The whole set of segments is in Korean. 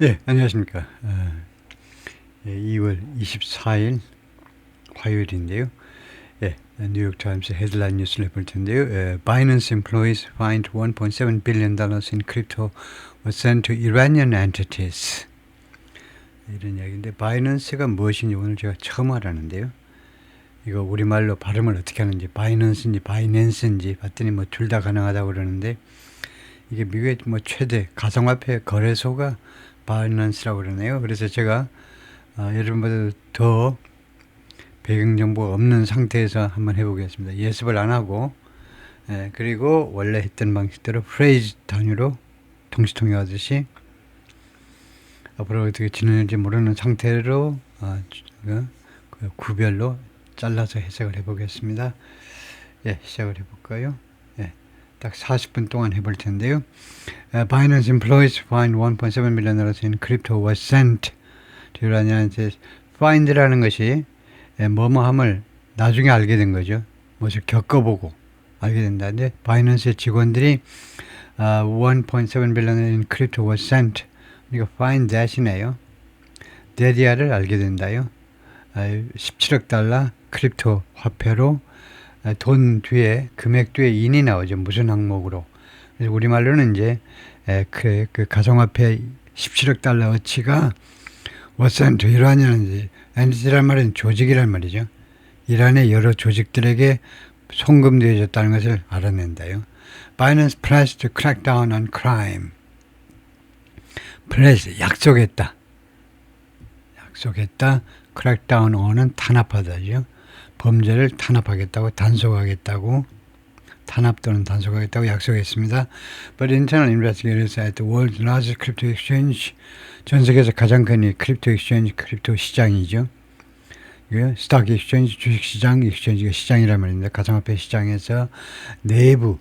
예, 안녕하십니까. 2월 24일 화요일인데요. 예, 뉴욕타임스 헤드라인 뉴스를 볼 텐데요. Binance employees fined $1.7 billion in crypto was sent to Iranian entities. 이런 이야기인데, 바이낸스가 무엇인지 오늘 제가 처음 알았는데요. 이거 우리말로 발음을 어떻게 하는지, 바이낸스인지 바이낸스인지 봤더니 뭐 둘 다 가능하다고 그러는데, 이게 미국의 뭐 최대 가상화폐 거래소가 바이낸스라고 그러네요. 그래서 제가 여러분보다 더 배경정보가 없는 상태에서 한번 해보겠습니다. 예습을 안 하고, 그리고 원래 했던 방식대로 프레이즈 단위로 통시통역하듯이 앞으로 어떻게 진행할지 모르는 상태로 그 구별로 잘라서 해석을 해보겠습니다. 예, 시작을 해볼까요? 예, 딱 40분 동안 해볼 텐데요. Binance employees fined $1.7 million in crypto was sent to Iranian. find라는 것이 뭐뭐함을 나중에 알게 된 거죠. 무엇을 겪어보고 알게 된다는데, 바이낸스의 직원들이 $1.7 billion in crypto was sent. 이거 find that이네요. that이야를 알게 된다요. 17억 달러 크립토 화폐로 돈 뒤에 금액 뒤에 인이 나오죠. 무슨 항목으로. 그래서 우리말로는 이제 그 가상화폐 17억 달러 어치가 워센트 이란이라는 엔티티란 말은 조직이란 말이죠. 이란의 여러 조직들에게 송금되어졌다는 것을 알아낸다요. Binance pledged to crack down on crime. pledge 약속했다. crack down on은 탄압하다죠. 범죄를 탄압하겠다고, 단속하겠다고, 탄압 또는 단속하겠다고 약속했습니다. But internal investigators at the world's largest crypto exchange, 전 세계에서 가장 큰 크립토 exchange, 크립토 시장이죠. 스탁 exchange, 주식시장, exchange가 시장이란 말입니다. 가상화폐 시장에서 내부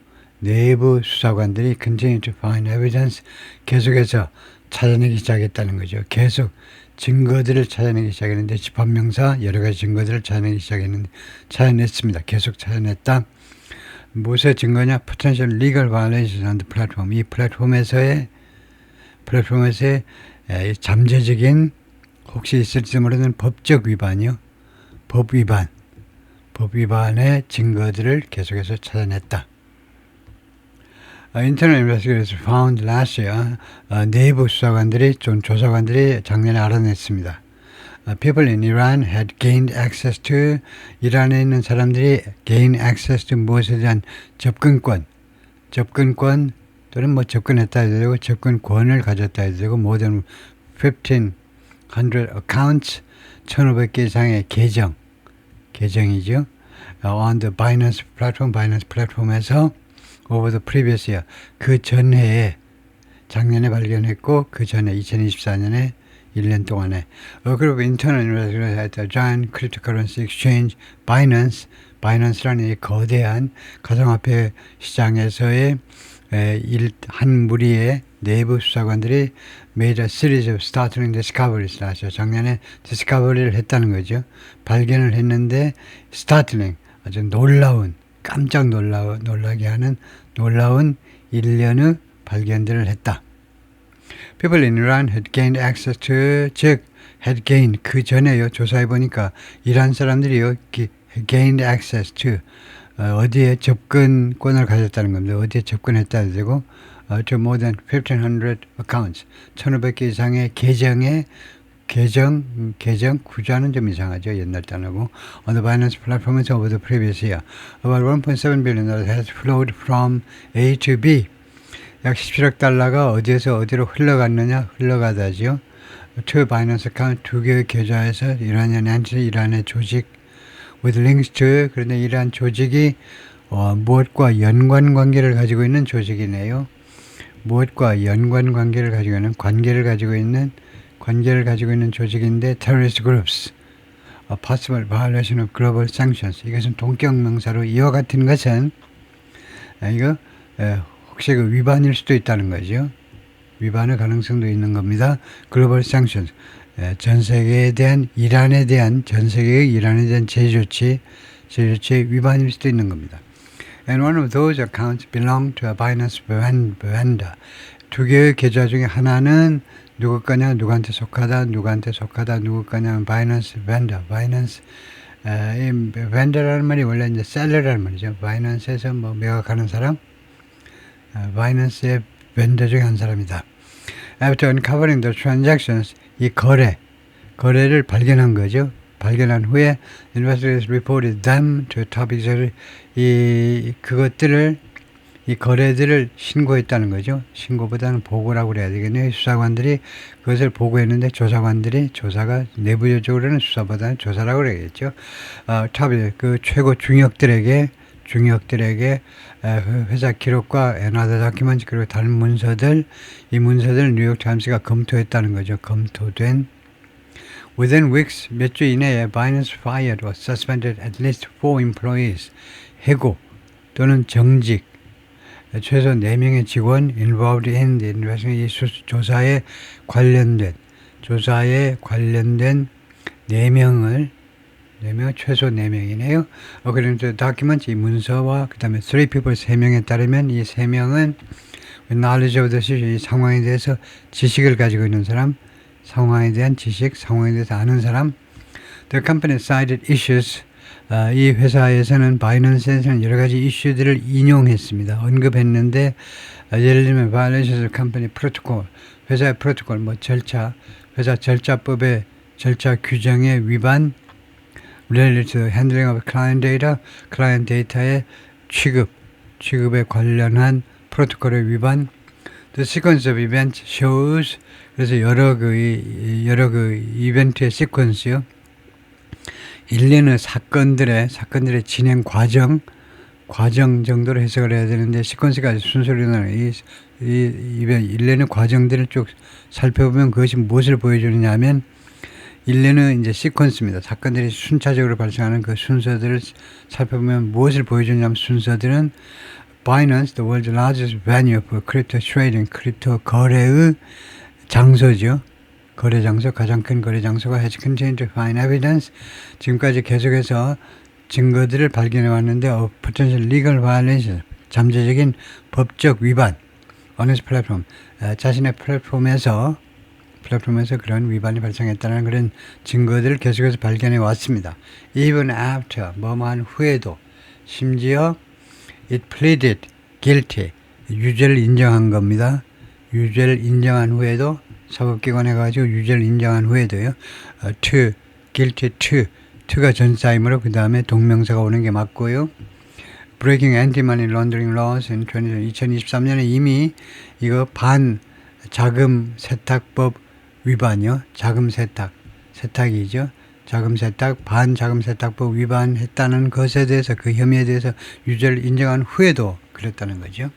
수사관들이 continue to find evidence, 계속해서 찾아내기 시작했다는 거죠. 계속 증거들을 찾아내기 시작했는데, 집합명사 여러 가지 증거들을 찾아내기 시작했는데, 찾아냈습니다. 계속 찾아냈다. 무엇의 증거냐? Potential legal violations on the platform. 이 플랫폼에서의 잠재적인 혹시 있을지 모르는 법적 위반이요. 법 위반의 증거들을 계속해서 찾아냈다. Internal investigators found last year. 내부 수사관들이, 조사관들이 작년에 알아냈습니다. People in Iran had gained access to, 이란에 있는 사람들이 gain access to 무엇에 대한 접근권 또는 뭐 접근했다 해도 되고 접근권을 가졌다 해도 되고, more than 1,500 accounts, 1,500개 이상의 계정이죠. On the Binance platform, 바이낸스 플랫폼에서 over the previous year, 그 전해에 작년에 발견했고, 그 전에 2024년에 1년 동안에 그리고 internal investigators at the giant cryptocurrency exchange 바이낸스라는 이 거대한 가상화폐 시장에서의 한 무리의 내부 수사관들이 made a series of startling discoveries 하죠. 작년에 디스커버리를 했다는 거죠. 발견을 했는데 startling, 아주 놀라운, 깜짝 놀라게 하는 놀라운 일련의 발견들을 했다. People in Iran had gained access to, 즉 had gained, 그 전에요. 조사해 보니까 이란 사람들이요 gained access to, 어디에 접근권을 가졌다는 겁니다. 어디에 접근했다 해도 되고, to more than 1,500 accounts, 1,500개 이상의 계정 구조하는 좀 이상하죠. 옛날 단어고. On the Binance platform over the previous year, about $1.7 billion has flowed from A to B. 약 17억 달러가 어디에서 어디로 흘러가다지요. To Binance account, 두 개의 계좌에서 이란의 entity, 이란의 조직, with links to, 그런데 이란 조직이 무엇과 연관관계를 가지고 있는 조직이네요. 무엇과 연관관계를 가지고 있는, 관계를 가지고 있는 조직인데, terrorist groups, possible violation of global sanctions. 이것은 동격명사로, 이와 같은 것은 이거 혹시 그 위반일 수도 있다는 거죠. 위반의 가능성도 있는 겁니다. 글로벌 sanctions, 전 세계에 대한 이란에 대한 제조치 위반일 수도 있는 겁니다. And one of those accounts belong to a Binance vendor. 두 개의 계좌 중에 하나는 누구 거냐, 누구한테 속하다, 누구 거냐, 바이낸스 벤더, 바이낸스, 이 벤더라는 말이 원래 이제 셀러라는 말이죠. 바이낸스에서 뭐 매각하는 사람, 바이낸스의 벤더 중에 한 사람이다. After uncovering the transactions, 이 거래를 발견한 거죠. 발견한 후에 investigators reported them to top executive. 이 거래들을 신고했다는 거죠. 신고보다는 보고라고 그래야 되겠네요. 수사관들이 그것을 보고했는데 조사가 내부적으로는 수사보다는 조사라고 그래야겠죠. 탑이 그 최고 중역들에게 회사 기록과 another document 그리고 다른 문서들, 이 문서들을 뉴욕 타임스가 검토했다는 거죠. 검토된 Within weeks, 몇 주 이내에 Binance fired or suspended at least 4 employees. 해고 또는 정직, 최소 4명의 직원 involved in the investigation, 조사에 관련된 4명, 최소 4명이네요. 그런데 document, 이 문서와 그 다음에 3 people, 3명에 따르면 이 3명은 with knowledge of the situation, 이 상황에 대해서 지식을 가지고 있는 사람, 상황에 대한 지식, 상황에 대해서 아는 사람. The company cited issues. 이 회사에서는 바이낸스에서는 여러 가지 이슈들을 인용했습니다. 언급했는데 예를 들면 violations of company protocol, 회사의 프로토콜, 뭐 절차, 회사 절차법의 절차 규정의 위반, related to handling of client data, 클라이언트 데이터의 취급에 관련한 프로토콜의 위반. The sequence of events shows. 그래서 여러 그 이벤트의 시퀀스요. 일련의 사건들의 진행 과정 정도로 해석을 해야 되는데 시퀀스가 순서로 나는 이 일련의 과정들을 쭉 살펴보면 그것이 무엇을 보여주느냐 하면 일련의 이제 시퀀스입니다. 사건들이 순차적으로 발생하는 그 순서들을 살펴보면 무엇을 보여주냐면 순서들은 Binance, the world's largest venue for crypto trading, 크립토 거래의 장소죠. 거래 장소, 가장 큰 거래 장소가 has continued to find evidence. 지금까지 계속해서 증거들을 발견해 왔는데 of potential legal violation, 잠재적인 법적 위반. 어느 플랫폼, 자신의 플랫폼에서 그런 위반이 발생했다는 그런 증거들을 계속해서 발견해 왔습니다. Even after, 뭐뭐한 후에도, 심지어 it pleaded guilty, 유죄를 인정한 겁니다. 유죄를 인정한 후에도, 사법기관에 가지고 유죄를 인정한 후에도요, guilty to가 전사이므로 그 다음에 동명사가 오는 게 맞고요. Breaking Anti-Money Laundering Laws in 2023년에 이미 이거 반자금 세탁법 위반이요. 자금 세탁이죠. 자금 세탁, 반자금 세탁법 위반했다는 것에 대해서 그 혐의에 대해서 유죄를 인정한 후에도 그랬다는 거죠.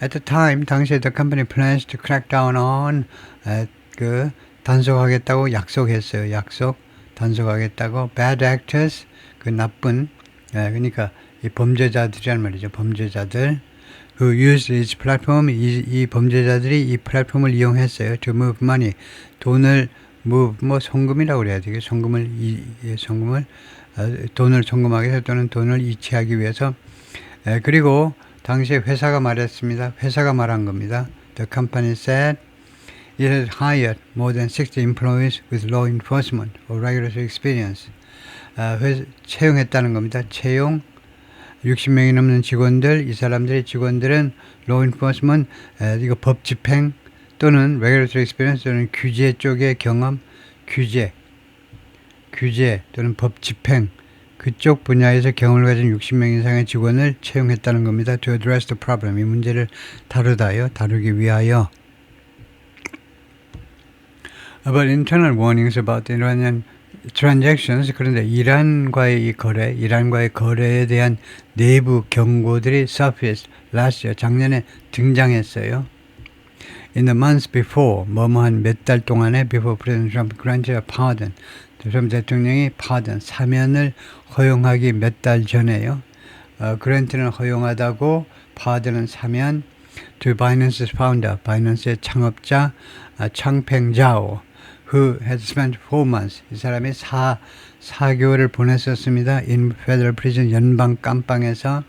At the time, 당시에 the company plans to crack down on 단속하겠다고 약속했어요. 단속하겠다고 bad actors, 그 나쁜, 그러니까 이 범죄자들이란 말이죠. 범죄자들 who use its platform, 이 범죄자들이 이 플랫폼을 이용했어요. to move money, 돈을 송금이라고 그래야 되겠죠. 돈을 송금하기 위해서 또는 돈을 이체하기 위해서. 그리고 당시에 회사가 말했습니다. 회사가 말한 겁니다. The company said it has hired more than 60 employees with law enforcement or regulatory experience. 채용했다는 겁니다. 채용 60명이 넘는 직원들, 이 직원들은 law enforcement, 이거 법 집행 또는 regulatory experience 또는 규제 쪽의 경험, 규제 또는 법 집행 그쪽 분야에서 경험을 가진 60명 이상의 직원을 채용했다는 겁니다. To address the problem, 이 문제를 다루기 위하여. About internal warnings about the Iranian transactions, 그런데 이란과의 거래에 대한 내부 경고들이 surfaced last year, 작년에 등장했어요. In the months before, 뭐뭐한 몇 달 동안에 before President Trump granted a pardon, 트럼프 대통령이 사면을 허용하기 몇 달 전에요. 그랜트는 허용하다고, pardon은 사면, to Binance's founder, 바이낸스의 창업자, 창팽 자오, who had spent 4 months, 이 사람이 4개월을 보냈었습니다. in federal prison, 연방 깜빵에서.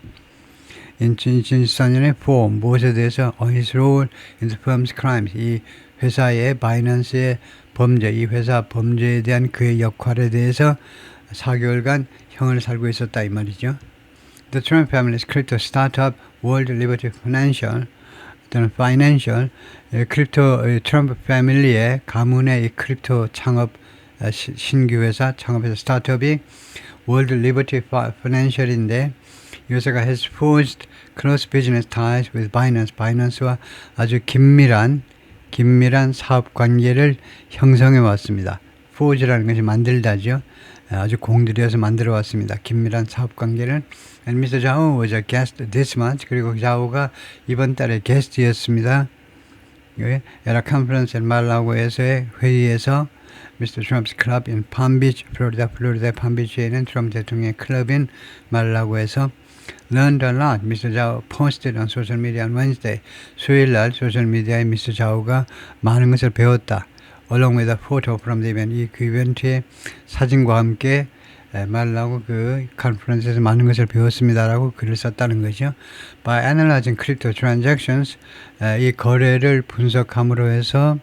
in 2014년에 for 무엇에 대해서 his role in the firm's crimes 이 회사의 바이낸스의 범죄 이 회사 범죄에 대한 그의 역할에 대해서 4개월간 형을 살고 있었다 이 말이죠. The Trump family's crypto startup World Liberty Financial 또는 Financial 크립토 트럼프 패밀리의 가문의 이 크립토 창업 신규 회사 창업해서 스타트업이 World Liberty Financial인데 이 회사가 has forged close business ties with Binance. 바이낸스와 아주 긴밀한 사업 관계를 형성해 왔습니다. forge라는 것이 만들다죠. 아주 공들여서 만들어 왔습니다. 긴밀한 사업 관계를. And Mr. Zhao was a guest this month. 그리고 자오가 이번 달에 게스트였습니다. 에라 컨퍼런스 말라고에서의 회의에서 Mr. Trump's club in Palm Beach, 플로리다 팜비치에 있는 트럼프 대통령의 클럽인 말라고에서 learned a lot. Mr. Zhao posted on social media on Wednesday. 수요일 날 소셜 미디어에 Mr. Zhao가 많은 것을 배웠다. Along with a photo from the event. 그 이벤트의 사진과 함께 말라고 그 컨퍼런스에서 많은 것을 배웠습니다라고 글을 썼다는 거죠. By analyzing crypto transactions, 이 거래를 분석함으로 해서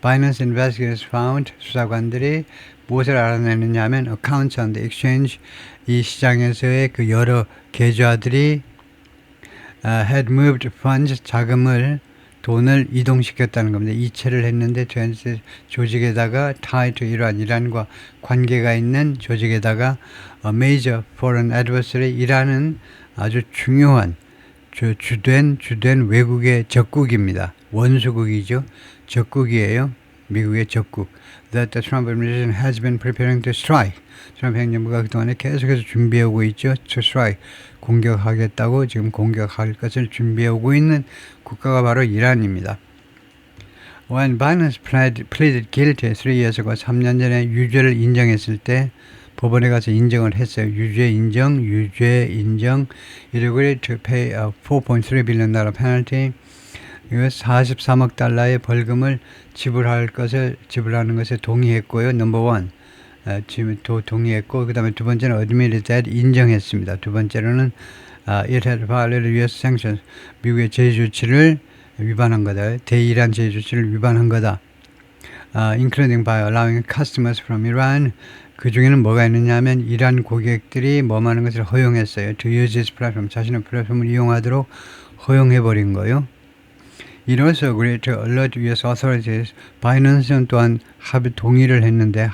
Binance investigators found 수사관들이 무엇을 알아내느냐 하면 accounts on the exchange 이 시장에서의 그 여러 계좌들이 had moved funds 돈을 이동시켰다는 겁니다. 이체를 했는데 조직에다가 tied to 이란과 관계가 있는 조직에다가 major foreign adversary 이란은 아주 중요한 주된 외국의 적국입니다. 원수국이죠. 적국이에요. 미국의 적국. That the Trump administration has been preparing to strike. 트럼프 행정부가 그동안에 계속해서 준비하고 있죠. To strike. 공격하겠다고 지금 공격할 것을 준비하고 있는 국가가 바로 이란입니다. When Binance pleaded guilty 3 years ago, 3년 전에 유죄를 인정했을 때 법원에 가서 인정을 했어요. 유죄 인정. It to pay a $4.3 billion penalty. 43억 달러의 벌금을 지불하는 것에 동의했고요. 넘버 원. 동의했고, 그 다음에 두 번째는 admitted that 인정했습니다. 두 번째로는 it had violated US sanctions. 미국의 제재 조치를 위반한 거다. 대이란 제재 조치를 위반한 거다. Including by allowing customers from Iran. 그 중에는 뭐가 있느냐 하면 이란 고객들이 뭐하는 것을 허용했어요. To use this platform. 자신의 플랫폼을 이용하도록 허용해버린 거예요. It also agreed to alert US authorities. 바이낸스는 또한 합의했는데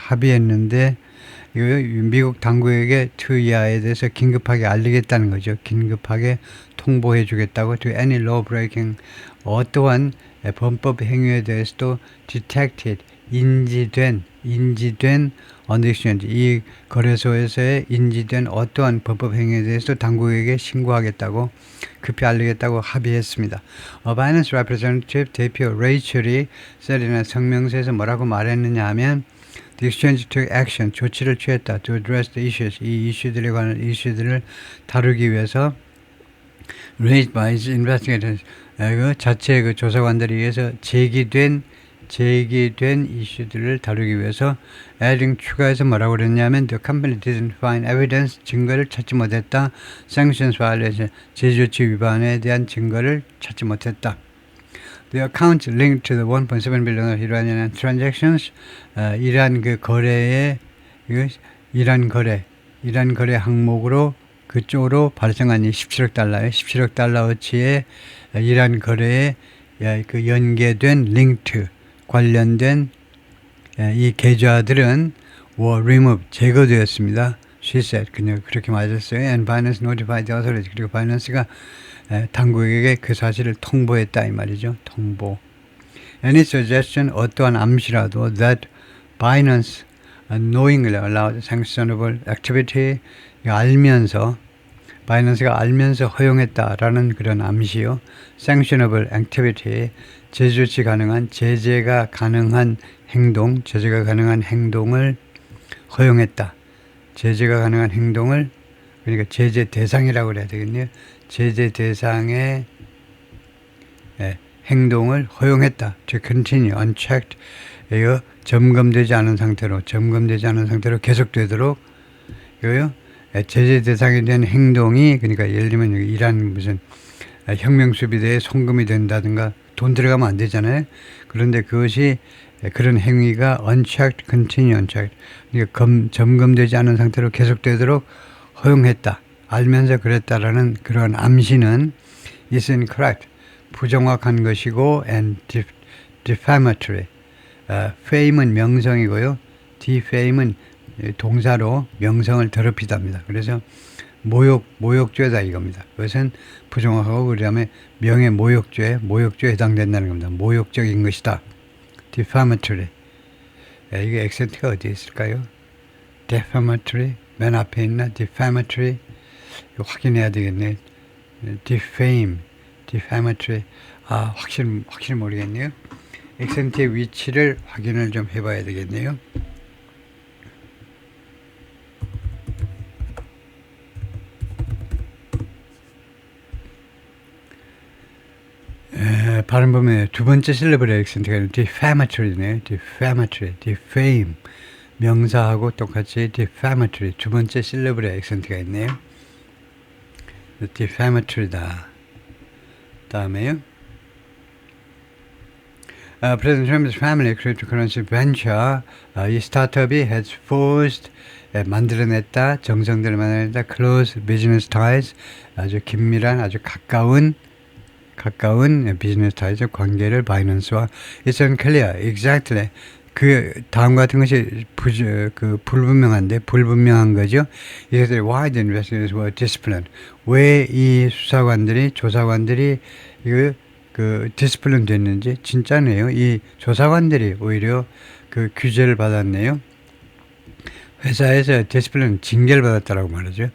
미국 당국에게 투이아에 대해서 긴급하게 알리겠다는 거죠. 긴급하게 통보해 주겠다고. To any law breaking. 어떠한 범법 행위에 대해서도 detected. 인지된 on the exchange. 이 거래소에서의 인지된 어떠한 범법 행위에 대해서도 당국에게 신고하겠다고 급히 알리겠다고 합의했습니다. Binance representative 대표 레이첼이 셀이나 성명서에서 뭐라고 말했느냐 하면 The exchange took action. 조치를 취했다. To address the issues. 이 이슈들에 관한 이슈들을 다루기 위해서 raised by its investigators. 그 자체 그 조사관들에 의해서 제기된 이슈들을 다루기 위해서 adding 추가해서 뭐라고 그랬냐면 the company didn't find evidence 증거를 찾지 못했다. sanctions violation 제조치 위반에 대한 증거를 찾지 못했다. The account linked to the 1.7 billion Iranian transactions 이란 그 거래의 이란 거래 항목으로 그쪽으로 발생한 이 17억 달러어치의 이란 거래에 그 연계된 linked 관련된 이 계좌들은 were removed, 제거되었습니다. She said, 그냥 그렇게 맞았어요. And Binance notified the authorities. 그리고 바이낸스가 당국에게 그 사실을 통보했다 이 말이죠. 통보. Any suggestion, 어떠한 암시라도 that Binance knowingly allowed sanctionable activity, 바이낸스가 알면서 허용했다라는 그런 암시요. sanctionable activity, 제재가 가능한 행동을 허용했다. 제재가 가능한 행동을, 그러니까 제재 대상이라고 그래야 되겠네요. 제재 대상의 행동을 허용했다. To continue unchecked. 이거 점검되지 않은 상태로 계속되도록 이거요. 제재 대상에 대한 행동이, 그러니까 예를 들면 이란 무슨 혁명수비대에 송금이 된다든가 돈 들어가면 안 되잖아요. 그런데 그것이 그런 행위가 unchecked, continue unchecked, 그러니까 점검되지 않은 상태로 계속되도록 허용했다. 알면서 그랬다라는 그런 암시는 is incorrect, 부정확한 것이고 and defamatory. fame은 명성이고요. defame은 동사로 명성을 더럽히답니다. 그래서 모욕죄다 이겁니다. 그것은 부정확하고 그다음에 명예 모욕죄에 해당된다는 겁니다. 모욕적인 것이다. defamatory. 이게 액센트가 어디에 있을까요? defamatory 맨 앞에 있나? defamatory 이거 확인해야 되겠네. defamatory. 확실히 모르겠네요. 액센트의 위치를 확인을 좀 해봐야 되겠네요. 발음 보면 두 번째 실러블의 액센트가 defamatory네요. defame. 명사하고 똑같이 defamatory. 두 번째 실러블의 액센트가 있네요. defamatory다. 다음에요. President Trump's family cryptocurrency venture, 이 스타트업이 has forged, 만들어냈다, 정성들을 만들어냈다, close business ties, 아주 긴밀한, 아주 가까운 비즈니스 타이즈 관계를 바이낸스와 it's unclear, exactly. 그 다음 같은 것이 불분명한 거죠. 이것들이 why the investigators were disciplined. 왜 이 조사관들이 디스플린 됐는지 진짜네요. 이 조사관들이 오히려 그 규제를 받았네요. 회사에서 디스플린 징계를 받았다라고 말하죠.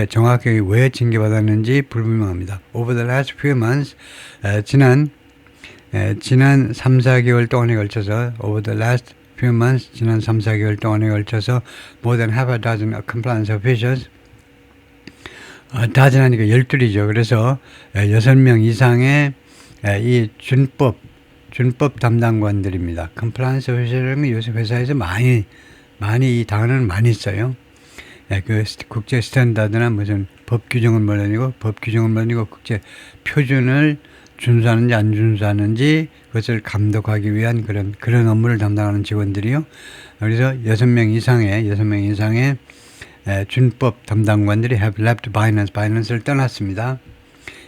정확하게 왜 징계받았는지 불분명합니다. Over the last few months, 지난 3, 4개월 동안에 걸쳐서 over the last few months, 지난 3, 4개월 동안에 걸쳐서 more than half a dozen compliance officials, 다진하니까 12이죠. 그래서 6명 이상의 이 준법 담당관들입니다. 컴플라이언스 오피셜은 요새 회사에서 많이 이 단어는 많이 써요. 그 국제 스탠다드나 무슨 법 규정은 물론이고 국제 표준을 준수하는지 안 준수하는지 그것을 감독하기 위한 그런 업무를 담당하는 직원들이요. 그래서 6명 이상의 준법 담당관들이 have left 바이낸스를 떠났습니다.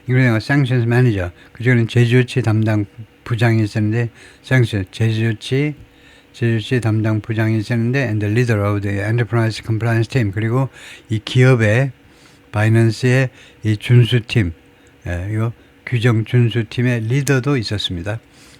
이거는 sanctions manager, 그중에는 제조치 담당 부장이 있었는데 제조치 담당 부장이 있었는데 and the leader of the enterprise compliance team, 그리고 이 기업의 바이낸스의 이 준수팀, 이거 규정 준수팀의 리더도 있었습니다.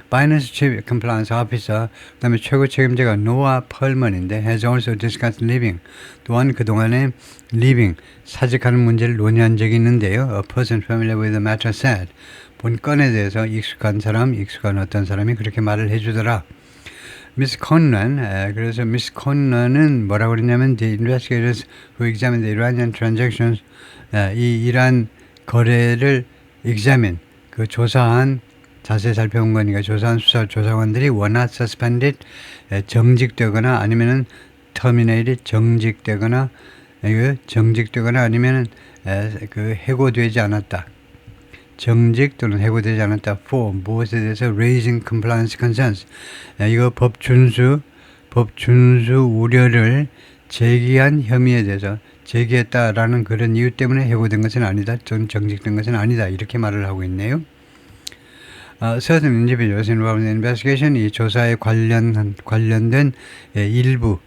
바이낸스 chief compliance officer, 그다음에 최고 책임자가 노아 펄먼인데 has also discussed leaving. 또한 그동안에 leaving, 사직하는 문제를 논의한 적이 있는데요. A person familiar with the matter said. 본 건에 대해서 익숙한 어떤 사람이 그렇게 말을 해주더라. Miss Conlon, 그래서 Miss Conlon은 뭐라고 그랬냐면 the investigators who examined the Iranian transactions, 이 이란 거래를 examine, 그 조사한, 자세히 살펴본 거니까 조사한 조사관들이 were not suspended, 정직되거나 아니면은 terminated, 정직되거나 아니면은 해고되지 않았다. 정직 또는 해고되지 않았다. for 무엇에 대해서 raising compliance concerns. 이거 법 준수 우려를 제기한 혐의에 대해서 제기했다라는 그런 이유 때문에 해고된 것은 아니다. 정직된 것은 아니다. 이렇게 말을 하고 있네요. certain individuals involved in the investigation, 이 조사에 관련된 일부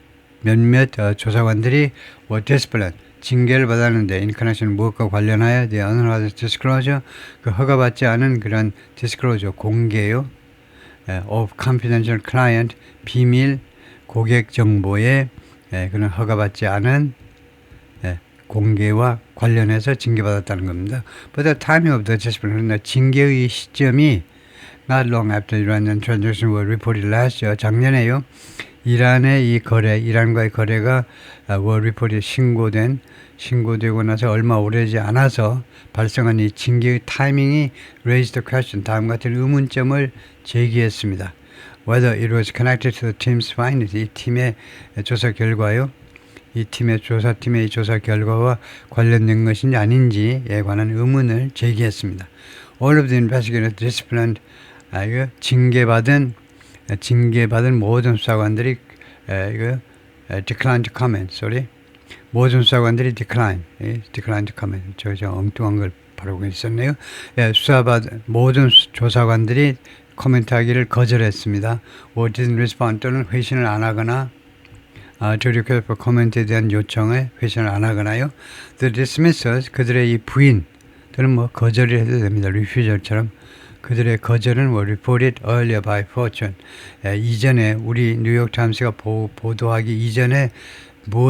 몇몇 조사관들이 were disciplined, 징계를 받았는데 in connection 무엇과 관련하여 the unauthorized disclosure, 그 허가받지 않은 그런 disclosure 공개요, of confidential client, 비밀 고객 정보의 그런 허가받지 않은 공개와 관련해서 징계받았다는 겁니다. But the timing of the discipline, 그러나 징계의 시점이 not long after Iranian transactions were reported last year, 작년에요. 이란과의 거래가 were reported 신고되고 나서 얼마 오래지 않아서 발생한 이 징계의 타이밍이 raised the question, 다음 같은 의문점을 제기했습니다. Whether it was connected to the team's findings, 이 팀의 조사 결과요. 이 조사팀의 조사 결과와 관련된 것인지 아닌지에 관한 의문을 제기했습니다. all of the investigators disciplined. 이거 징계받은 모든 수사관들이 이거 declined to comment. sorry. 모든 수사관들이 declined to comment. 저 엉뚱한 걸 바라고 있었네요. 모든 조사관들이 코멘트하기를 거절했습니다. or didn't respond 또는 회신을 안 하거나 to request for comment에 대한 요청에 회신을 안 하거나요. The dismissals 그들의 이 부인 또는 뭐 거절을 해도 됩니다. refusal처럼 그들의 거절은 reported earlier by Fortune. 이전에 우리 뉴욕 타임스가 보도하기 이전에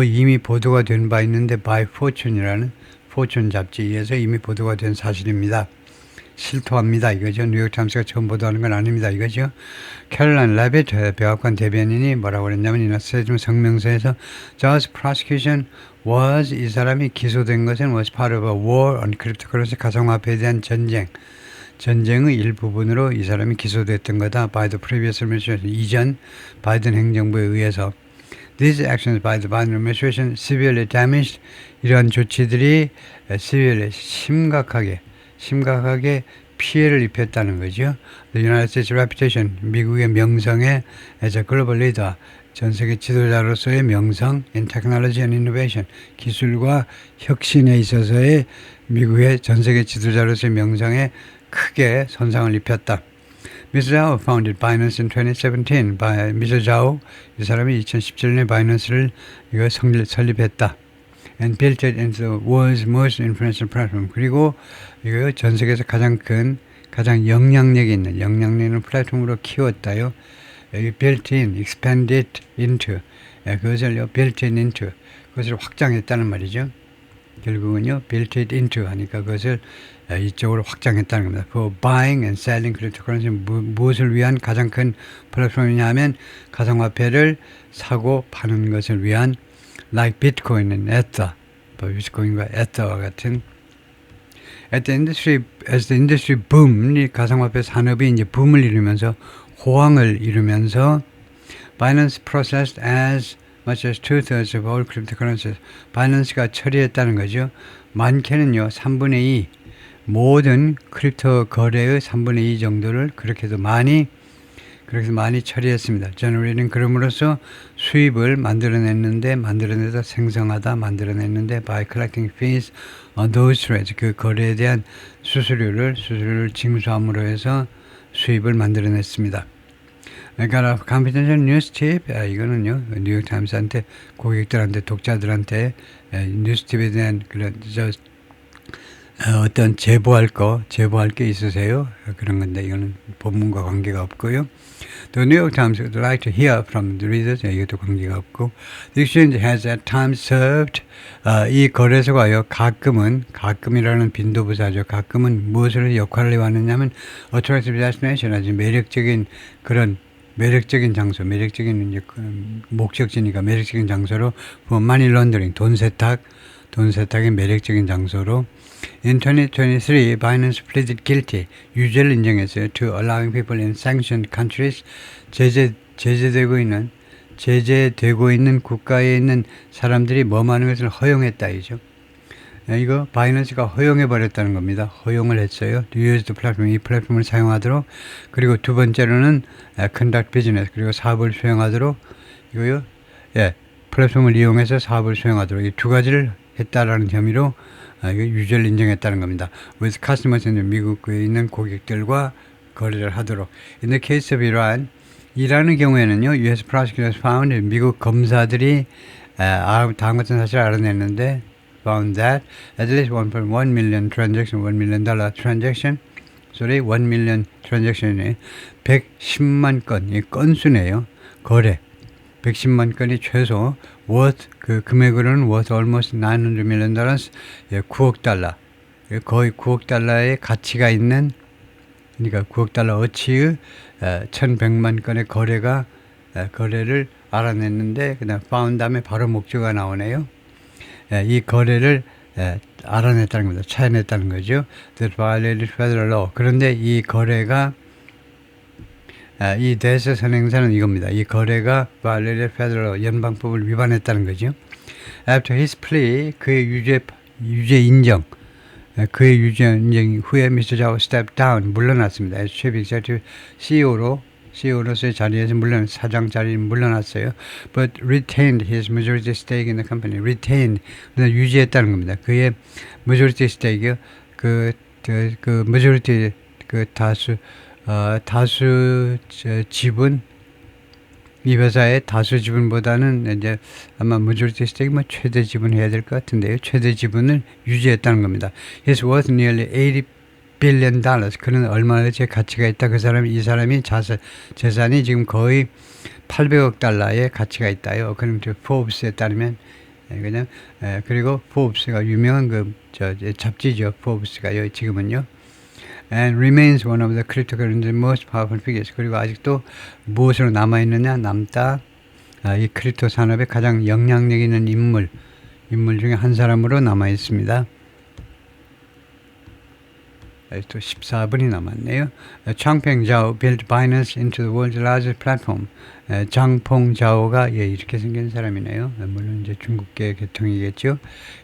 이미 보도가 된 바 있는데 by Fortune이라는 포춘 잡지에서 이미 보도가 된 사실입니다. 실토합니다. 이거죠. 뉴욕 타임스가 처음 보도하는 건 아닙니다. 이거죠. 캐롤라인 레빗 백악관 대변인이 뭐라고 그랬냐면 이나세즘 성명서에서 Judge prosecution was 이 사람이 기소된 것은 was part of a war on cryptocurrency 가상화폐에 대한 전쟁의 일부분으로 이 사람이 기소됐던 거다. By the previous administration 이전 바이든 행정부에 의해서 These actions by the Biden administration severely damaged 이러한 조치들이 severely 심각하게 피해를 입혔다는 거죠. The United States reputation 미국의 명성에 as a global leader 전 세계 지도자로서의 명성 in technology and innovation 기술과 혁신에 있어서의 미국의 전 세계 지도자로서의 명성에 크게 손상을 입혔다. Mr. Zhao founded Binance in 2017. Mr. Zhao 이 사람이 2017년에 바이낸스를 설립했다. And built it into the world's most influential platform. 그리고 이거 전 세계에서 가장 영향력 있는 플랫폼으로 키웠다요. 여기 built in, expanded into. 그것을 built in into. 그것을 확장했다는 말이죠. 결국은요, built it into 하니까 그것을 이쪽으로 확장했다는 겁니다. For buying and selling cryptocurrency 무엇을 위한 가장 큰 플랫폼이냐 하면 가상화폐를 사고 파는 것을 위한 like Bitcoin and Ether, 비트코인과 에더와 같은 as the industry boom, 이 가상화폐 산업이 이제 붐을 이루면서 호황을 이루면서 Binance processed as much as 2/3 of all cryptocurrencies. 바이낸스가 처리했다는 거죠. 많게는요, 3분의 2 모든 크립토 거래의 3분의 2 정도를 그렇게 많이 처리했습니다. generating 그럼으로써 수입을 만들어내다 생성하다 만들어냈는데 by collecting fees on those trades 그 거래에 대한 수수료를 징수함으로 해서 수입을 만들어냈습니다. 그러니까 confidential news tip 이거는요 뉴욕 타임스한테 고객들한테 독자들한테 뉴스팁에 대한 그런 어떤 제보할 게 있으세요? 그런 건데 이거는 본문과 관계가 없고요. The New York Times would like to hear from the readers. 이것도 관계가 없고. The exchange has at times served. 이 거래소가요. 가끔이라는 빈도부사죠. 가끔은 무엇을 역할을 해왔느냐면 attractive destination 아주 매력적인 장소, 매력적인 이제 목적지니까 매력적인 장소로 for money laundering 돈 세탁의 매력적인 장소로 In 2023, Binance pleaded guilty, 유죄를 인정했어요. To allowing people in sanctioned countries, 제재되고 있는 국가에 있는 사람들이 뭐하는 것을 허용했다 이죠. 이거 바이낸스가 허용해버렸다는 겁니다. 허용을 했어요. use the platform, 이 플랫폼을 사용하도록. 그리고 두 번째로는 conduct business, 그리고 사업을 수행하도록. 이거요. 플랫폼을 이용해서 사업을 수행하도록. 이 두 가지를 했다라는 혐의로 이거 유죄를 인정했다는 겁니다. With customers 미국에 있는 고객들과 거래를 하도록. In the case of 이란의 경우에는요, U.S. prosecutors found 미국 검사들이 다음 같은 사실을 알아냈는데 found that at least 1.1 million transaction, $1 million transaction, 1 million transaction이 110만 건, 이 건수네요. 거래. 110만 건이 최소 worth 그 금액으로는 worth almost $900 million, 9억 달러. 거의 9억 달러의 가치가 있는 그러니까 9억 달러 어치의 1,100만 건의 거래를 알아냈는데 그다음 found 다음에 바로 목적어가 나오네요. 이 거래를 알아냈다는 겁니다. 찾아냈다는 거죠. That violated federal law. 그런데 이 거래가 이 대세 선행사는 이겁니다. 이 거래가 violated federal law, 연방법을 위반했다는 거죠. After his plea, 그의 유죄 인정, 그의 유전 인정 후에 미스터 자오 step down 물러났습니다. as chief executive CEO로서의 자리에서 물론 사장 자리에 물러났어요. But retained his majority stake in the company. Retained 유지했다는 겁니다. 그의 majority stake요. 그 majority 그 다수 지분 이 회사의 다수 지분보다는 이제 아마 majority stake 뭐 최대 지분 해야 될 것 같은데요. 최대 지분을 유지했다는 겁니다. He's worth nearly $80 billion. 그는 얼마나 제 가치가 있다. 이 사람이 재산이 지금 거의 800억 달러의 가치가 있다요. 그럼 포브스에 따르면 그냥 그리고 포브스가 유명한 잡지죠. 포브스가요. 지금은요. And remains one of the cryptocurrency's most powerful figures. 그리고 아직도 무엇으로 남아있느냐? 남다. 이 크립토 산업의 가장 영향력 있는 인물 중에 한 사람으로 남아있습니다. 또 14분이 남았네요. 장팽 자오 built Binance into the world's largest platform. 장팽 자오가 이렇게 생긴 사람이네요. 물론 이제 중국계 계통이겠죠.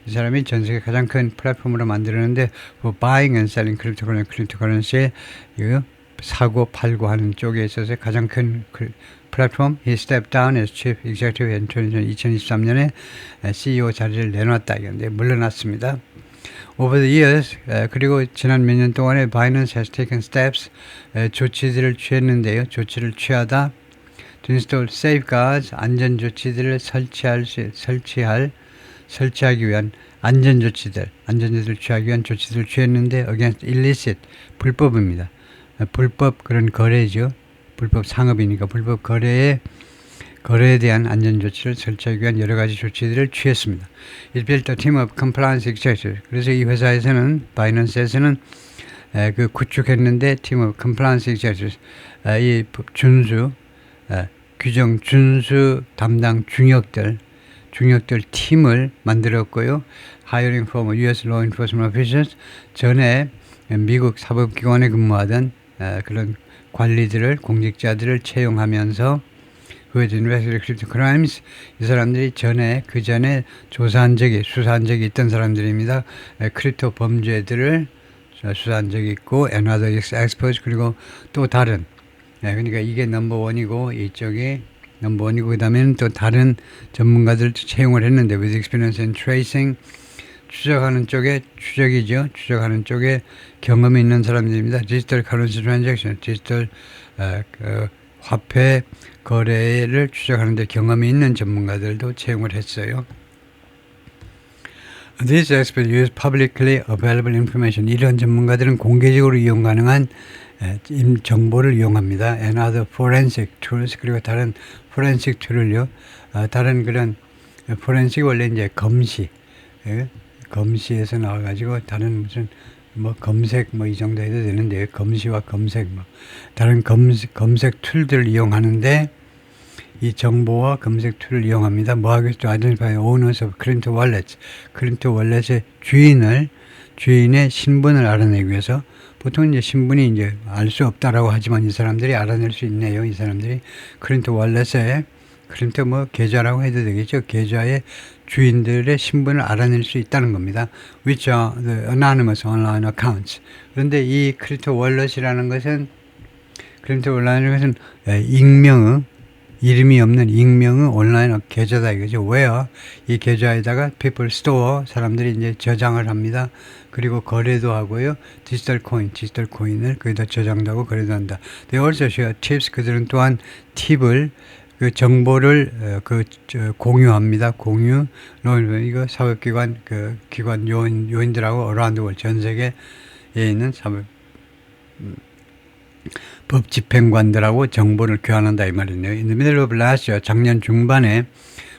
이 사람이 전 세계 가장 큰 플랫폼으로 만들었는데 for buying and selling cryptocurrency 사고 팔고 하는 쪽에 있어서 가장 큰 플랫폼. He stepped down as chief executive in 2023년에 CEO 자리를 내놨다. 이건데 물러났습니다. Over the years, 그리고 지난 몇 년 동안에 Binance has taken steps, 조치들을 취했는데요. 조치를 취하다, to install safeguards, 안전 조치들을 설치하기 위한 안전 조치들 취하기 위한 조치들을 취했는데 against illicit, 불법입니다. 불법 그런 거래죠. 불법 상업이니까 불법 거래에 대한 안전조치를 설치하기 위한 여러 가지 조치들을 취했습니다. It built a team of compliance executives. 그래서 이 회사에서는, 바이낸스에서는 구축했는데 team of compliance executives, 이 준수, 규정 준수 담당 중역들 팀을 만들었고요. Hiring former U.S. law enforcement officials, 전에 미국 사법기관에 근무하던 그런 공직자들을 채용하면서 with investigative crypto crimes, 이 사람들이 그 전에 수사한 적이 있던 사람들입니다. 크립토 범죄들을 수사한 적이 있고, and other experts, 그리고 또 다른, 그러니까 이게 넘버원이고, 이쪽이 넘버원이고, 그 다음에는 또 다른 전문가들도 채용을 했는데, with experience in tracing, 추적하는 쪽에 경험이 있는 사람들입니다. 디지털 currency transaction, 디지털 화폐 거래를 추적하는 데 경험이 있는 전문가들도 채용을 했어요. These experts use publicly available information. 이런 전문가들은 공개적으로 이용 가능한 정보를 이용합니다. And other forensic tools, 그리고 다른 forensic 툴을요. 다른 그런 forensic 원래 이제 검시에서 나와가지고 다른 무슨 검색 이 정도 해도 되는데 검시와 검색 다른 검색 툴들을 이용하는데 이 정보와 검색 툴을 이용합니다. 뭐 하겠죠? identify owners of crypto wallets. 크립토 월렛의 주인의 신분을 알아내기 위해서 보통 이제 신분이 이제 알 수 없다라고 하지만 이 사람들이 알아낼 수 있네요. 이 사람들이 크립토 월렛에 크립토 계좌라고 해도 되겠죠. 계좌의 주인들의 신분을 알아낼 수 있다는 겁니다. Which are the anonymous online accounts. 그런데 이 크립토 월렛이라는 것은 이름이 없는 익명의 온라인 계좌다 이거죠. Where 이 계좌에다가 people store, 사람들이 이제 저장을 합니다. 그리고 거래도 하고요. 디지털 코인을 거기다 저장도 하고 거래도 한다. They also share tips. 그들은 또한 팁을 정보를 공유합니다. 이거 사법기관 기관 요인들하고 around the world, 전 세계에 있는 법 집행관들하고 정보를 교환한다 이 말이네요. In the middle of last year, 작년 중반에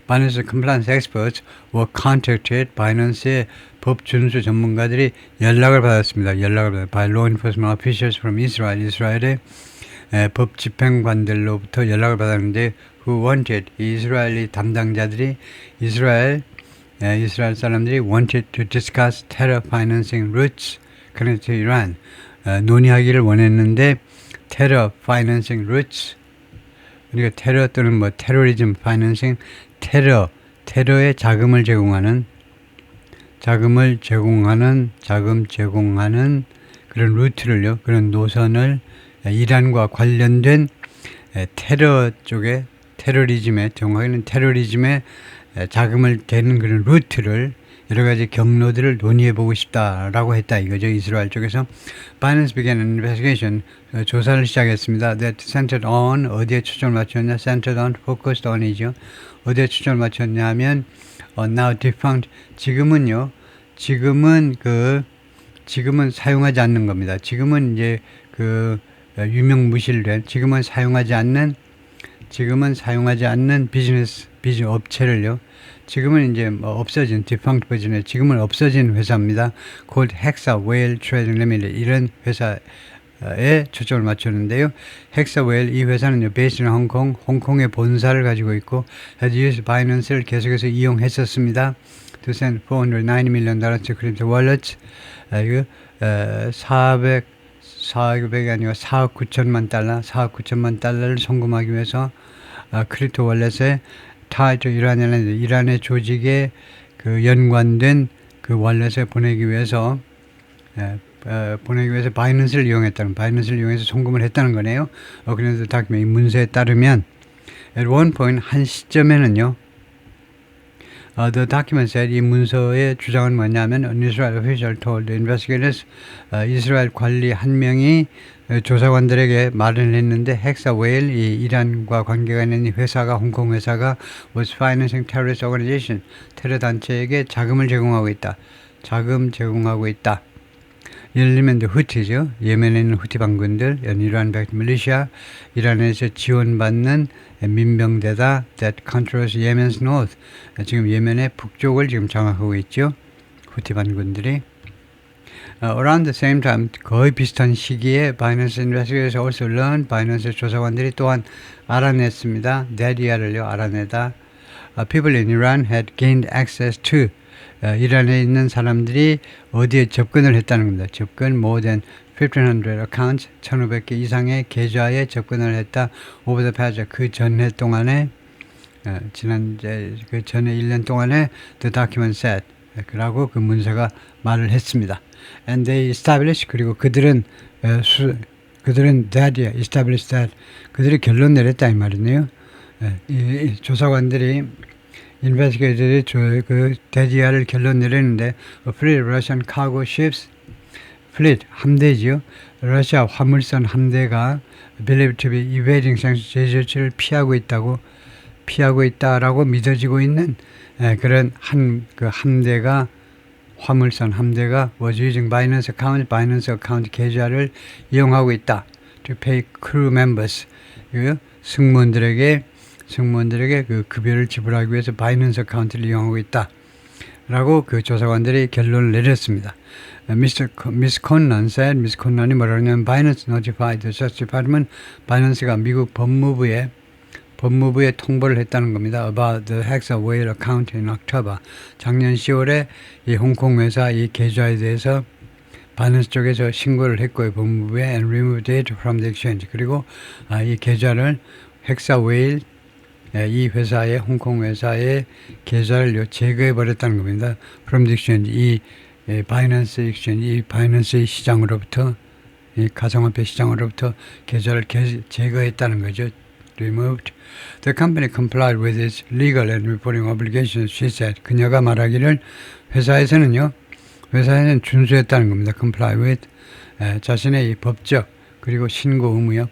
Binance compliance experts were contacted. 바이낸스의 법 준수 전문가들이 연락을 받았습니다. by law enforcement officials from Israel. 이스라엘의 법 집행관들로부터 연락을 받았는데 who wanted, 이스라엘의 담당자들이 이스라엘 사람들이 wanted to discuss terror financing routes connected to Iran. 논의하기를 원했는데 terror financing routes, 그러니까 테러 또는 terrorism financing, 테러에 자금을 제공하는 자금 제공하는 그런 루트를요, 그런 노선을 이란과 관련된 테러 쪽에 정확히는 테러리즘에 자금을 대는 그런 루트를 여러 가지 경로들을 논의해 보고 싶다라고 했다 이거죠. 이스라엘 쪽에서 Binance began an investigation, 조사를 시작했습니다. That centered on, 어디에 초점을 맞췄냐? Centered on, focused on이죠. 어디에 초점을 맞췄냐면 now defunct, 지금은 사용하지 않는 겁니다. 지금은 이제 유명무실된, 지금은 사용하지 않는 비즈니스 업체를요. 지금은 이제 없어진 defunct 버전에 지금은 없어진 회사입니다. called Hexa Whale Trading Limited, 이런 회사에 초점을 맞췄는데요. Hexa Whale, 이 회사는요, based in Hong Kong, 홍콩에 본사를 가지고 있고 had used Binance를 계속해서 이용했었습니다. to send $490 million to crypto wallets. 400이 아니고 4억 9천만 달러를 송금하기 위해서 크립토 월렛에 이란의 조직에 연관된 그 월렛에 보내기 위해서 바이낸스를 이용해서 송금을 했다는 거네요. 그래서 이 문서에 따르면 at one point, 한 시점에는요, the document said, 이 문서의 주장은 뭐냐면 an Israel official told the investigators, 이스라엘 관리 한 명이 조사관들에게 말을 했는데 Hexa Whale, 이 이란과 관계가 있는 이 회사가, 홍콩 회사가 was financing terrorist organization, 테러 단체에게 자금 제공하고 있다. 예를 들면 후티죠. 예멘에 있는 후티 반군들, 이란 backed militia, 이란에서 지원받는 민병대다. that controls Yemen's north. 지금 예멘의 북쪽을 지금 장악하고 있죠. 후티 반군들이. Around the same time, 거의 비슷한 시기에 Binance investigators also learned, 바이낸스 조사관들이 또한 알아냈습니다. Dadia를요, 알아내다. People in Iran had gained access to, 이란에 있는 사람들이 어디에 접근을 했다는 겁니다. more than 1,500 accounts, 1,500개 이상의 계좌에 접근을 했다. over the past, 그 전해 동안에, 그 전에 1년 동안에 the document said, 라고 그 문서가 말을 했습니다. And they established, 그리고 그들은 established that, 그들이 결론 내렸다 이 말이네요. 이 조사관들이 investigator들이 그 데디아를 결론 내렸는데 fleet Russian cargo ships, fleet 함대지요. 러시아 화물선 함대가 believed to be evading sanctions, 제재 조치를 피하고 있다라고 믿어지고 있는 그런 화물선 함대가 was using Binance account 계좌를 이용하고 있다. to pay crew members, 승무원들에게 그 급여를 지불하기 위해서 바이낸스 어카운트를 이용하고 있다. 라고 그 조사관들이 결론을 내렸습니다. Miss Conlon이 뭐라고 하냐면 Binance notified the Justice Department, 바이낸스가 미국 법무부에 통보를 했다는 겁니다. About the Hexa Whale account in October. 작년 10월에 이 홍콩 회사 이 계좌에 대해서 바이낸스 쪽에서 신고를 했고요. 법무부에 and removed it from the exchange. 그리고 이 계좌를 Hexa Whale, 이 회사의, 홍콩 회사의 계좌를 제거해 버렸다는 겁니다. From the exchange, 이 바이낸스 exchange, 이 바이낸스의 시장으로부터, 이 가상화폐 시장으로부터 계좌를 제거했다는 거죠. Removed. The company complied with its legal and reporting obligations, she said. 그녀가 말하기를 회사에서는 준수했다는 겁니다. Comply with. 자신의 이 법적, 그리고 신고 의무요.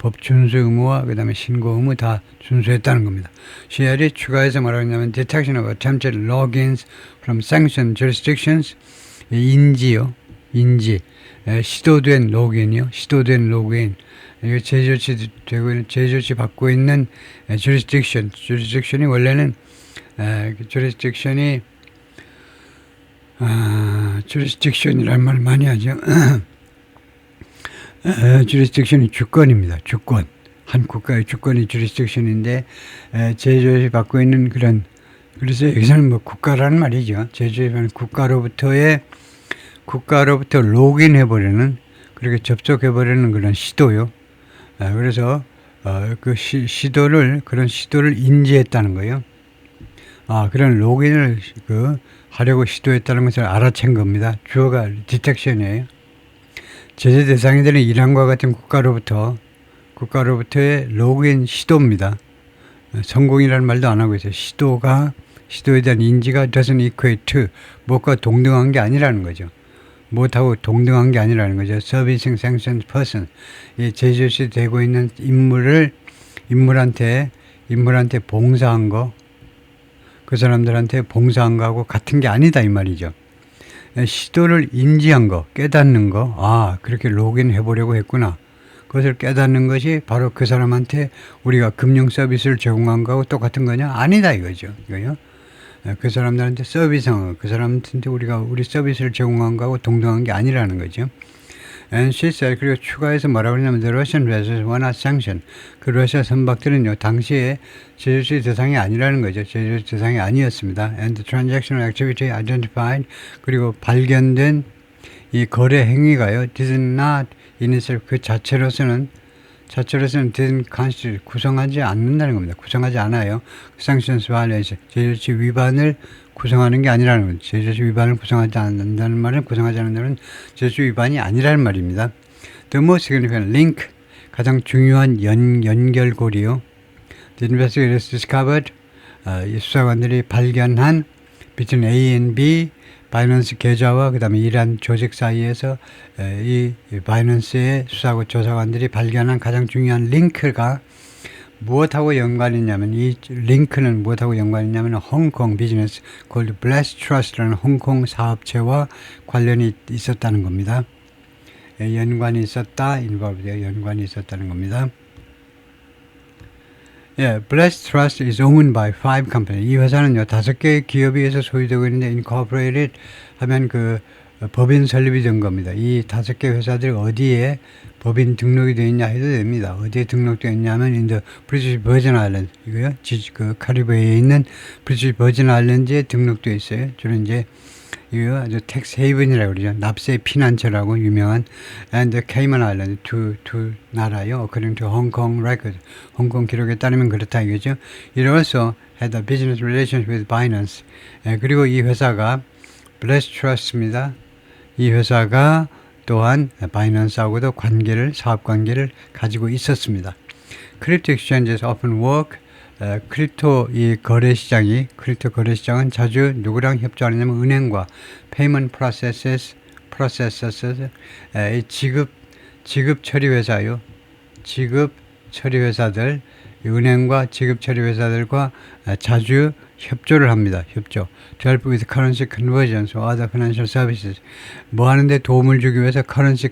법 준수 의무와 그 다음에 신고 의무 다 준수했다는 겁니다. CL이 추가해서 뭐라고 detection of attempted logins from sanctioned jurisdictions, 인지, 시도된 로그인이요. 이거 제조치 받고 있는 jurisdiction이 원래는 jurisdiction이라는 말 많이 하죠. jurisdiction이 주권입니다. 주권. 한 국가의 주권이 jurisdiction인데 제조치 받고 있는 그래서 여기서는 국가라는 말이죠. 제조치는 국가로부터 로그인해버리는, 그렇게 접속해버리는 그런 시도요. 그래서 그런 시도를 인지했다는 거예요. 그런 로그인을 하려고 시도했다는 것을 알아챈 겁니다. 주어가 디텍션이에요. 제재 대상이되는 이란과 같은 국가로부터의 로그인 시도입니다. 성공이라는 말도 안 하고 있어요. 시도에 대한 인지가 doesn't equate to 무엇과 동등한 게 아니라는 거죠. 무엇하고 동등한 게 아니라는 거죠. Servicing sanctioned person, 이 제조시 되고 있는 인물한테 봉사한 거, 그 사람들한테 봉사한 거하고 같은 게 아니다 이 말이죠. 시도를 인지한 거, 깨닫는 거, 그렇게 로그인 해보려고 했구나. 그것을 깨닫는 것이 바로 그 사람한테 우리가 금융 서비스를 제공한 거하고 똑같은 거냐? 아니다 이거죠. 이거요. 그 사람들한테 서비스한 거, 그 사람한테 우리 서비스를 제공한 거하고 동등한 게 아니라는 거죠. And she said, 그리고 추가해서 뭐라고 하냐면 the Russian vessels were not sanctioned. 그 러시아 선박들은요 당시에 제조시 대상이 아니라는 거죠. 제조시 대상이 아니었습니다. And the transactional activity identified, 그리고 발견된 이 거래 행위가요 did not in itself, 그 자체로서는 didn't constitute, 구성하지 않는다는 겁니다. 구성하지 않아요. sanctions violation, 제조시 위반을 구성하는 게 아니라는 거죠. 제조시 위반을 구성하지 않는다는 말은, 구성하지 않는다는 제조시 위반이 아니라는 말입니다. The most significant link, 가장 중요한 연결고리요. The investigators discovered, 이 수사관들이 발견한 between A and B, 바이낸스 계좌와 그 다음에 이란 조직 사이에서 이 바이낸스의 수사고 조사관들이 발견한 가장 중요한 링크가 무엇하고 연관이 있냐면, 이 링크는 무엇하고 연관이 있냐면 홍콩 비즈니스 called Blessed Trust라는 홍콩 사업체와 관련이 있었다는 겁니다. 연관이 있었다는 겁니다. Blessed Trust is owned by 5 companies. 이 회사는요 5개의 기업에 의해서 소유되고 있는데 incorporated 하면 그 법인 설립이 된 겁니다. 이 5개 회사들이 어디에 법인 등록이 되어 있냐 해도 됩니다. 어디에 등록되어 있냐면 in the British Virgin Islands, 이거요. 그 카리브해에 있는 British Virgin Islands에 등록되어 있어요. 주로 이제 이거 아주 텍스 헤이븐이라고 그러죠. 납세 피난처라고 유명한 and the Cayman Island, 두 나라요. according to Hong Kong record, 홍콩 기록에 따르면 그렇다 이거죠. It also had a business relationship with Binance. 그리고 이 회사가 Blessed Trust입니다. 이 회사가 또한 바이낸스하고도 사업 관계를 가지고 있었습니다. Crypto exchanges often work. 크립토 거래 시장은 자주 누구랑 협조하느냐면 은행과 payment processors, 지급 처리 회사요. 지급 처리 회사들, 은행과 지급 처리 회사들과 자주 협조를 합니다. 협조. To help with currency conversions or other financial services. 뭐 하는데 도움을 주기 위해서 currency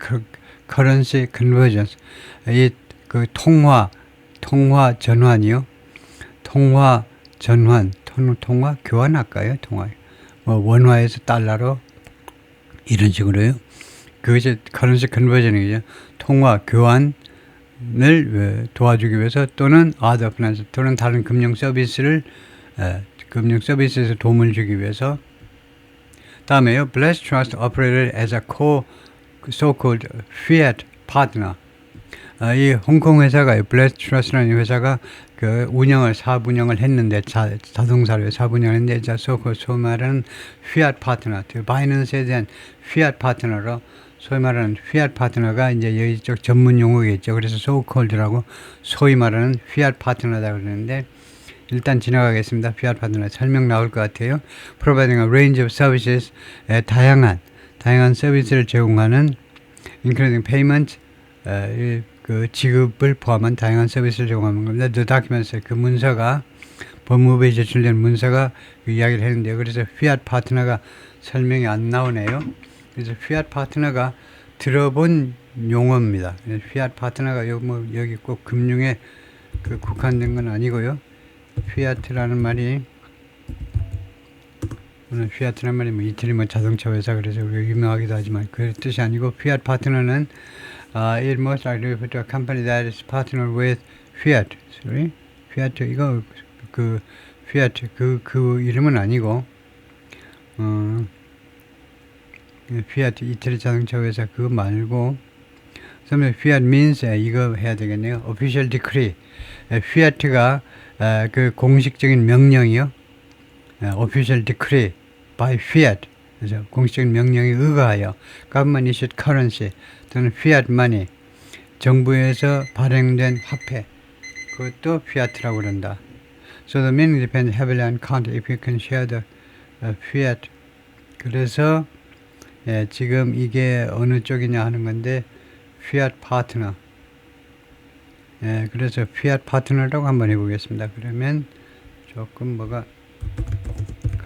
conversions. 그 통화 전환이요. 통화 교환 할까요? 원화에서 달러로 이런 식으로요. 그것이 currency conversion이죠. 통화 교환을 도와주기 위해서 또는 other financial, 또는 다른 금융 서비스에서 도움을 주기 위해서. 다음에요. Blessed Trust operated as a so-called fiat partner. 이 홍콩 회사가 Blessed Trust라는 회사가 그 사업 운영을 했는데, 자동사로 사업 운영을 했는데, 소위 말하는 fiat partner, 바이낸스에 대한 fiat partner로, 소위 말하는 fiat partner가 이제 이쪽 전문 용어겠죠. 그래서 so-called라고 소위 말하는 fiat partner라고 그러는데, 일단 지나가겠습니다. fiat partner 설명 나올 것 같아요. Providing a range of services, 다양한 서비스를 제공하는, including payment, 그 지급을 포함한 다양한 서비스를 제공하는 겁니다. The documents, 그 문서가, 법무부에 제출된 문서가 그 이야기를 했는데요. 그래서 fiat partner가 설명이 안 나오네요. 그래서 fiat partner가 들어본 용어입니다. fiat partner가 여기 꼭 금융에 그 국한된 건 아니고요. fiat라는 말이 이태리 자동차 회사, 그래서 우리가 유명하기도 하지만 그 뜻이 아니고, fiat partner는 it most likely refers to a company that is partnered with Fiat. Fiat, 이거 Fiat 그 이름은 아니고, Fiat 이태리 자동차 회사 그거 말고, 그다음에 Fiat means 이거 해야 되겠네요. Official decree. Fiat가 그 공식적인 명령이요. Official decree. by fiat. 그래서 공식적인 명령에 의거하여 government issued currency 또는 fiat money 정부에서 발행된 화폐 그것도 fiat라고 그런다. So the meaning depends heavily on context. If you can share the fiat. 그래서 예, 지금 이게 어느 쪽이냐 하는 건데 fiat partner. 예, 그래서 fiat partner라고 한번 해보겠습니다. 그러면 조금 뭐가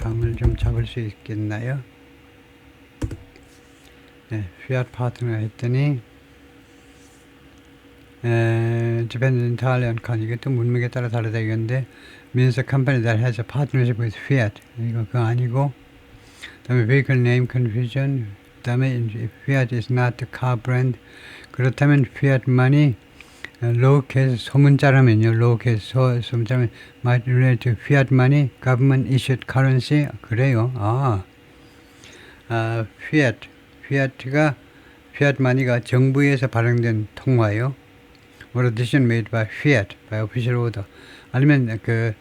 감을 좀 잡을 수 있겠나요? 네, fiat partner 했더니 depends entirely on context. 이게 또 문맥에 따라 다르다 이건데 means a company that has a partnership with fiat. 이거 그거 아니고 그다음에 vehicle name confusion. 그다음에 if fiat is not the car brand. 그렇다면 fiat money lowercase 소문자라면요. lowercase 소문자라면 might relate to fiat money, government issued currency. 그래요. fiat가 fiat money가 정부에서 발행된 통화요. or a decision made by fiat, by official order. 아니면 그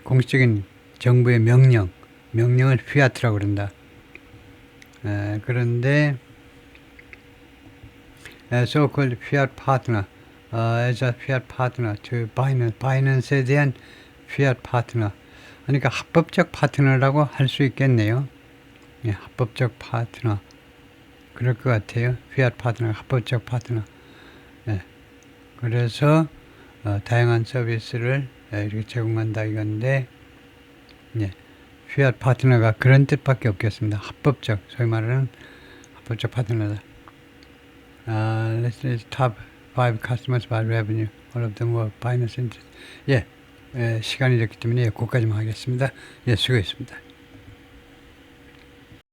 공식적인 정부의 명령을 fiat라고 그런다. 그런데 so-called fiat partner, as a fiat partner to Binance에 대한 fiat partner. 그러니까 합법적 파트너라고 할 수 있겠네요. 예, 합법적 파트너. 그럴 것 같아요. fiat partner, 합법적 파트너. 예. 그래서 다양한 서비스를 이렇게 제공한다 이건데, 예. fiat 파트너가 그런 뜻밖에 없겠습니다. 합법적, 소위 말하는 합법적 파트너다. Let's say top 5 customers by revenue. All of them were Binance. 예, 시간이 됐기 때문에 거기까지만 하겠습니다. 예, 수고했습니다.